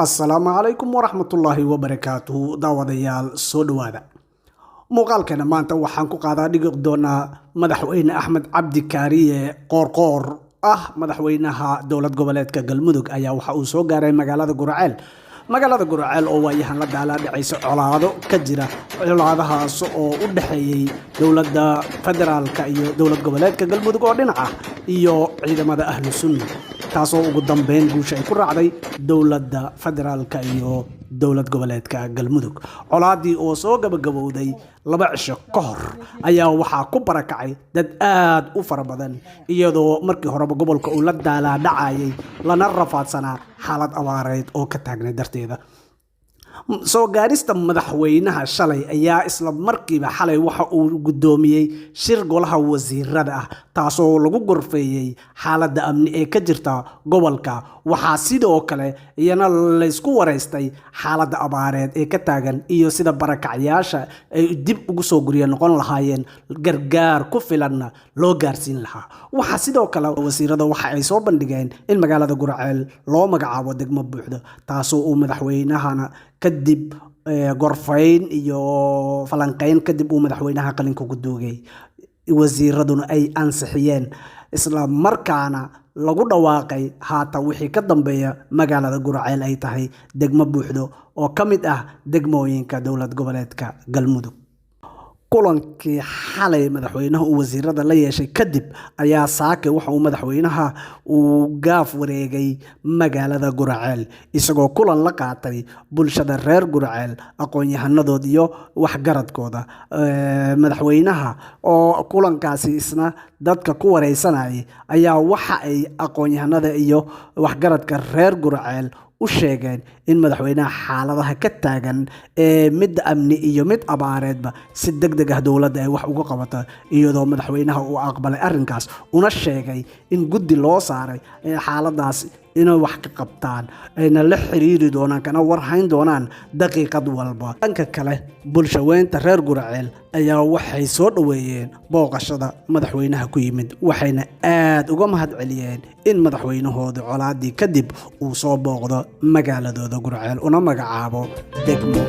السلام عليكم ورحمة الله وبركاته داوديال سودوادا muuqaalkana maanta waxaan ku qaadaa dhigi doonaa madaxweyne Axmed Cabdi Kaariye Qoorqoor madaxweynaha dowlad goboleedka Galmudug ayaa waxa uu soo gaaray magaalada Guraceel oo waayahan la dhacayso colaado ka jira colaadahaas oo u dhaxeeyay dowladda federaalka iyo dowlad goboleedka Galmudug oo dhinaca iyo ciidamada ahlu sunna taasoo ugu dambeyn guusha ay ku raacday dowladda federaalka iyo dowlad goboleedka Galmudug colaadii oo soo gabagabowday 2 cisho ka hor ayaa waxa ku barakacay dad aad u fara badan iyadoo markii hore gobolka uu la dhacayay lana rafaadsanaa xaalad abaareed oo ka taagnay darteeda soo gaarista madaxweynaha shalay ayaa isla markiiba xalay waxa uu gudoomiyay shir golaha wasiirada taasoo lagu gorfeeyay xaaladda amni ee ka jirta gobolka waxa sidoo kale iyana la isku wareystay xaaladda abaareed ee ka taagan iyo sida barakacyaasha ay dib ugu soo guriya noqon lahaayeen gargaar ku filan loo gaarsiin lahaa waxa sidoo kale wasiirada waxa ay soo bandhigeen in magaalada Guraceel loo magacaabo degmo buuxda taasoo uu madaxweynahana kadib gorfayn iyo falanqayn kadib uu madaxweynaha qalinka ku doogay wasiiraduna ay ansixiyeen isla markaana lagu dhawaaqay haata wixii ka dambeeya magaalada Guraceel ay tahay degmo buuxdo oo kamid degmooyinka dowlad goboleedka Galmudug kulankii xalay madaxweynaha uu wasiirada la yeeshay kadib ayaa saake waxa uu madaxweynaha uu gaaf wareegay magaalada Guraceel isagoo kulan la qaatay bulshada reer Guraceel aqoon-yahanadood iyo waxgaradkooda madaxweynaha oo kulankaasi isna dadka ku wareysanay ayaa waxa ay aqoon-yahanada iyo waxgaradka reer Guraceel u sheegeen in madaxweynaha xaaladaha ka taagan ee mid amni iyo mid abaareedba si degdeg dowladda ay wax uga qabato iyadoo madaxweynaha uu aqbalay arrinkaas una sheegay in guddi loo saaray xaaladaas inay wax ka qabtaan ayna la xiriiri doonaan kana warhayn doonaan daqiiqad walba dhanka kale bulshaweynta reer Guraceel ayaa waxay soo dhaweeyeen booqashada madaxweynaha ku yimid waxayna aad uga mahadceliyeen in madaxweynahooda colaadii kadib uu soo booqdo magaaladooda Guraceel una magacaabo degmo